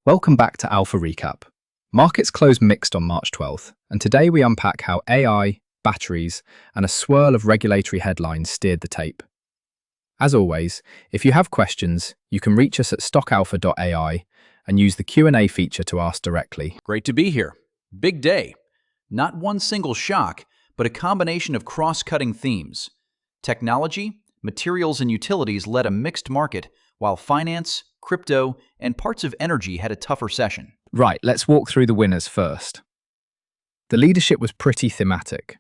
Welcome back to Alpha Recap. Markets closed mixed on March 12th, and today we unpack how AI, batteries, and a swirl of regulatory headlines steered the tape. As always, if you have questions, you can reach us at stockalpha.ai and use the Q&A feature to ask directly. Great to be here. Big day. Not one single shock, but a combination of cross-cutting themes. Technology, materials, and utilities led a mixed market, while finance, crypto, and parts of energy had a tougher session. Right, let's walk through the winners first. The leadership was pretty thematic.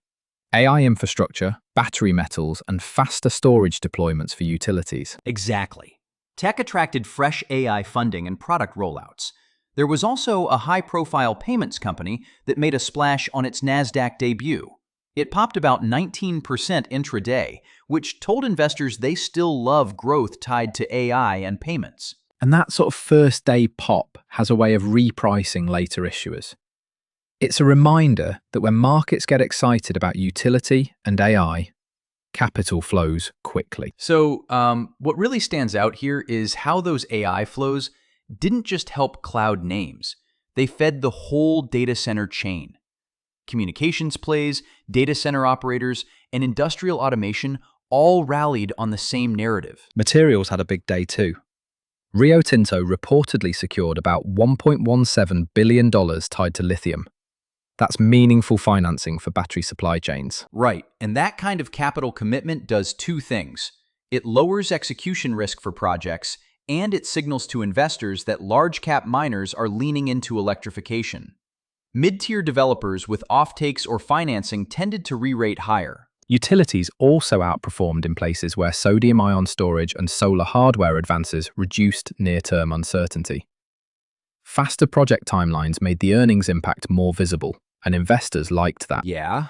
AI infrastructure, battery metals, and faster storage deployments for utilities. Exactly. Tech attracted fresh AI funding and product rollouts. There was also a high-profile payments company that made a splash on its NASDAQ debut. It popped about 19% intraday, which told investors they still love growth tied to AI and payments. And that sort of first-day pop has a way of repricing later issuers. It's a reminder that when markets get excited about utility and AI, capital flows quickly. So what really stands out here is how those AI flows didn't just help cloud names. They fed the whole data center chain. Communications plays, data center operators, and industrial automation all rallied on the same narrative. Materials had a big day too. Rio Tinto reportedly secured about $1.17 billion tied to lithium. That's meaningful financing for battery supply chains. Right, and that kind of capital commitment does two things. It lowers execution risk for projects, and it signals to investors that large-cap miners are leaning into electrification. Mid-tier developers with offtakes or financing tended to re-rate higher. Utilities also outperformed in places where sodium-ion storage and solar hardware advances reduced near-term uncertainty. Faster project timelines made the earnings impact more visible, and investors liked that. Yeah,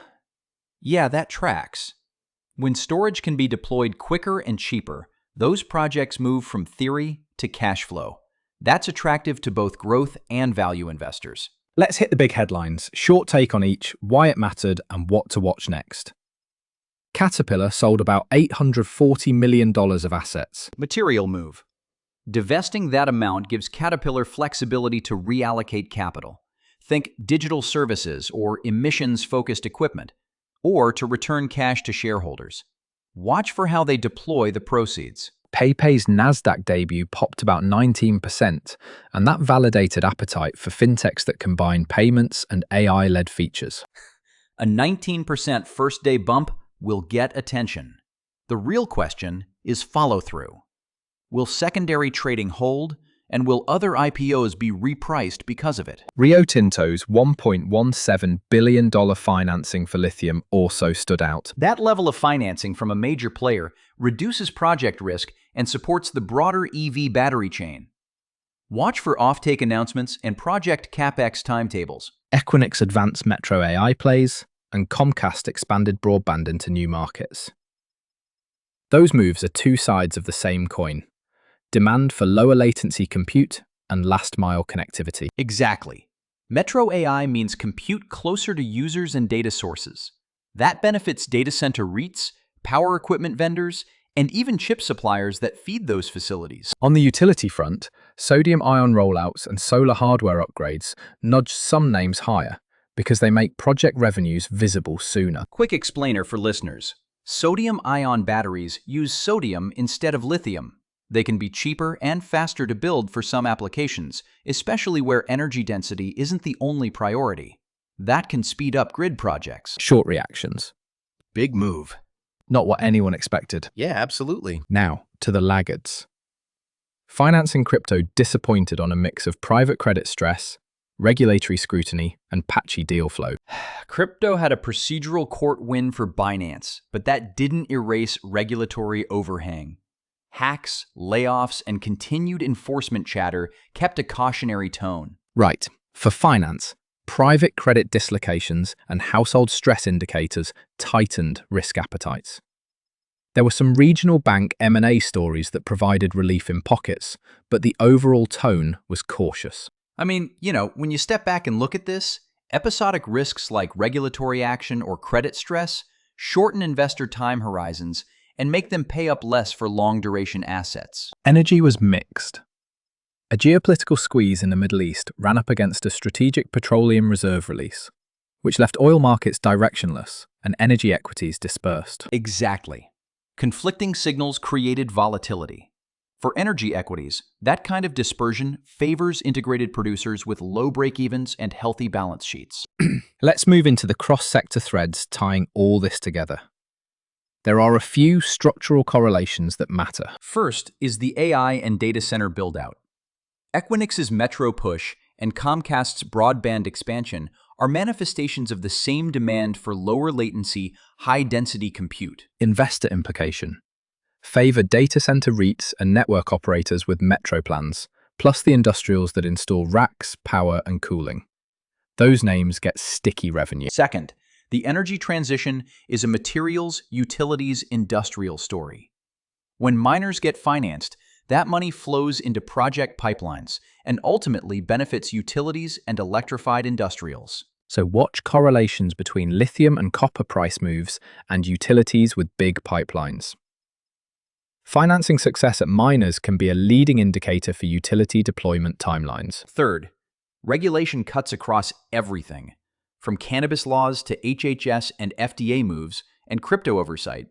that tracks. When storage can be deployed quicker and cheaper, those projects move from theory to cash flow. That's attractive to both growth and value investors. Let's hit the big headlines, short take on each, why it mattered, and what to watch next. Caterpillar sold about $840 million of assets. Material move. Divesting that amount gives Caterpillar flexibility to reallocate capital. Think digital services or emissions-focused equipment, or to return cash to shareholders. Watch for how they deploy the proceeds. PayPay's NASDAQ debut popped about 19%, and that validated appetite for fintechs that combine payments and AI-led features. A 19% first-day bump will get attention. The real question is follow-through. Will secondary trading hold, and will other IPOs be repriced because of it? Rio Tinto's $1.17 billion financing for lithium also stood out. That level of financing from a major player reduces project risk and supports the broader EV battery chain. Watch for offtake announcements and project CapEx timetables. Equinix advanced metro AI plays, and Comcast expanded broadband into new markets. Those moves are two sides of the same coin. Demand for lower latency compute and last-mile connectivity. Exactly. Metro AI means compute closer to users and data sources. That benefits data center REITs, power equipment vendors, and even chip suppliers that feed those facilities. On the utility front, sodium-ion rollouts and solar hardware upgrades nudged some names higher because they make project revenues visible sooner. Quick explainer for listeners. Sodium-ion batteries use sodium instead of lithium. They can be cheaper and faster to build for some applications, especially where energy density isn't the only priority. That can speed up grid projects. Short reactions. Big move. Not what anyone expected. Yeah, absolutely. Now, to the laggards. Financing crypto disappointed on a mix of private credit stress, regulatory scrutiny, and patchy deal flow. Crypto had a procedural court win for Binance, but that didn't erase regulatory overhang. Hacks, layoffs, and continued enforcement chatter kept a cautionary tone. Right. For finance, private credit dislocations and household stress indicators tightened risk appetites. There were some regional bank M&A stories that provided relief in pockets, but the overall tone was cautious. I mean, when you step back and look at this, episodic risks like regulatory action or credit stress shorten investor time horizons and make them pay up less for long-duration assets. Energy was mixed. A geopolitical squeeze in the Middle East ran up against a strategic petroleum reserve release, which left oil markets directionless and energy equities dispersed. Exactly. Conflicting signals created volatility. For energy equities, that kind of dispersion favors integrated producers with low break-evens and healthy balance sheets. Let's move into the cross-sector threads tying all this together. There are a few structural correlations that matter. First is the AI and data center build-out. Equinix's metro push and Comcast's broadband expansion are manifestations of the same demand for lower latency, high-density compute. Investor implication. Favor data center REITs and network operators with metro plans, plus the industrials that install racks, power, and cooling. Those names get sticky revenue. Second, the energy transition is a materials, utilities, industrial story. When miners get financed, that money flows into project pipelines and ultimately benefits utilities and electrified industrials. So watch correlations between lithium and copper price moves and utilities with big pipelines. Financing success at miners can be a leading indicator for utility deployment timelines. Third, regulation cuts across everything, from cannabis laws to HHS and FDA moves and crypto oversight.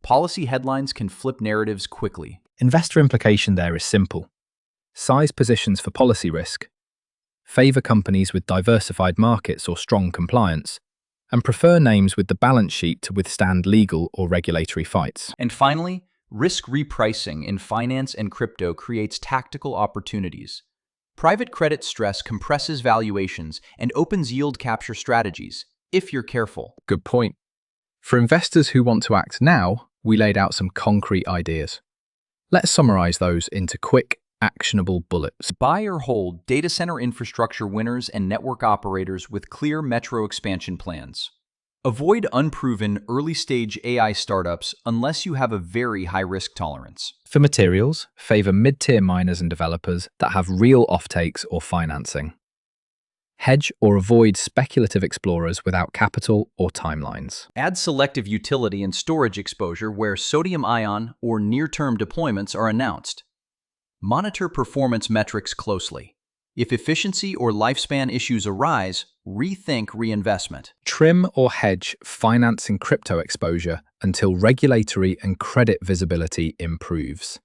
Policy headlines can flip narratives quickly. Investor implication there is simple. Size positions for policy risk, favor companies with diversified markets or strong compliance, and prefer names with the balance sheet to withstand legal or regulatory fights. And finally, risk repricing in finance and crypto creates tactical opportunities. Private credit stress compresses valuations and opens yield capture strategies, if you're careful. Good point. For investors who want to act now, we laid out some concrete ideas. Let's summarize those into quick, actionable bullets. Buy or hold data center infrastructure winners and network operators with clear metro expansion plans. Avoid unproven early-stage AI startups unless you have a very high risk tolerance. For materials, favor mid-tier miners and developers that have real offtakes or financing. Hedge or avoid speculative explorers without capital or timelines. Add selective utility and storage exposure where sodium-ion or near-term deployments are announced. Monitor performance metrics closely. If efficiency or lifespan issues arise, rethink reinvestment. Trim or hedge financing crypto exposure until regulatory and credit visibility improves.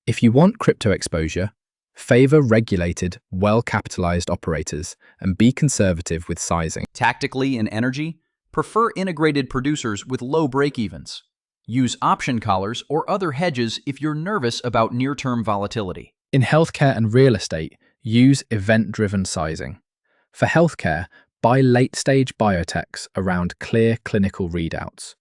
If you want crypto exposure, favor regulated, well-capitalized operators and be conservative with sizing. Tactically in energy, prefer integrated producers with low break-evens. Use option collars or other hedges if you're nervous about near-term volatility. In healthcare and real estate, use event-driven sizing. For healthcare, buy late-stage biotechs around clear clinical readouts.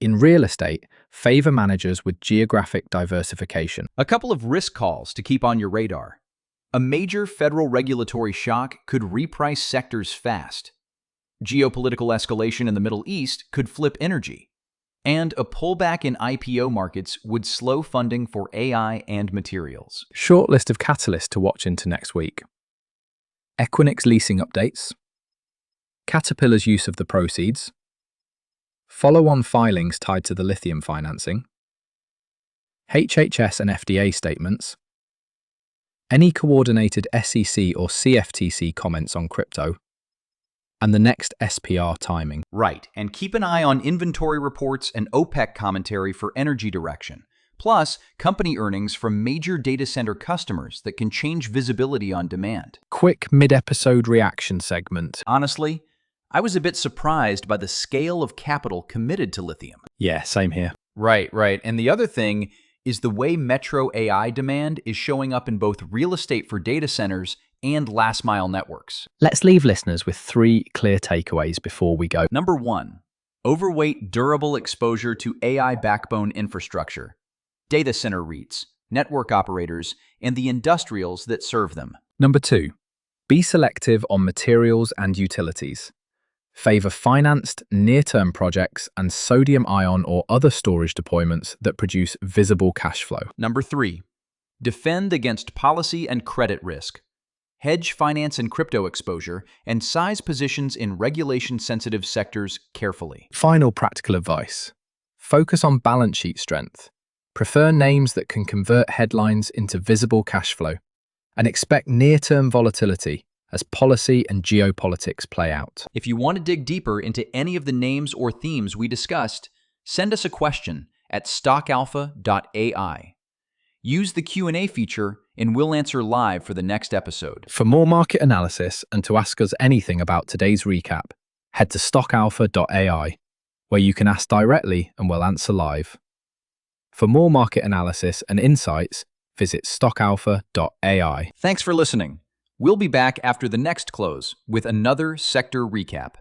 In real estate, favor managers with geographic diversification. A couple of risk calls to keep on your radar. A major federal regulatory shock could reprice sectors fast. Geopolitical escalation in the Middle East could flip energy. And a pullback in IPO markets would slow funding for AI and materials. Short list of catalysts to watch into next week. Equinix leasing updates. Caterpillar's use of the proceeds. Follow-on filings tied to the lithium financing. HHS and FDA statements. Any coordinated SEC or CFTC comments on crypto. And the next SPR timing. Right, and keep an eye on inventory reports and OPEC commentary for energy direction, plus company earnings from major data center customers that can change visibility on demand. Quick mid-episode reaction segment. Honestly, I was a bit surprised by the scale of capital committed to lithium. Yeah, same here. Right. And the other thing is the way metro AI demand is showing up in both real estate for data centers and last-mile networks. Let's leave listeners with 3 clear takeaways before we go. Number 1, overweight durable exposure to AI backbone infrastructure, data center REITs, network operators, and the industrials that serve them. Number 2, be selective on materials and utilities. Favor financed, near-term projects and sodium-ion or other storage deployments that produce visible cash flow. Number 3, defend against policy and credit risk. Hedge finance and crypto exposure, and size positions in regulation-sensitive sectors carefully. Final practical advice. Focus on balance sheet strength. Prefer names that can convert headlines into visible cash flow. and expect near-term volatility as policy and geopolitics play out. If you want to dig deeper into any of the names or themes we discussed, send us a question at stockalpha.ai. Use the Q&A feature and we'll answer live for the next episode. For more market analysis and to ask us anything about today's recap, head to stockalpha.ai, where you can ask directly and we'll answer live. For more market analysis and insights, visit stockalpha.ai. Thanks for listening. We'll be back after the next close with another sector recap.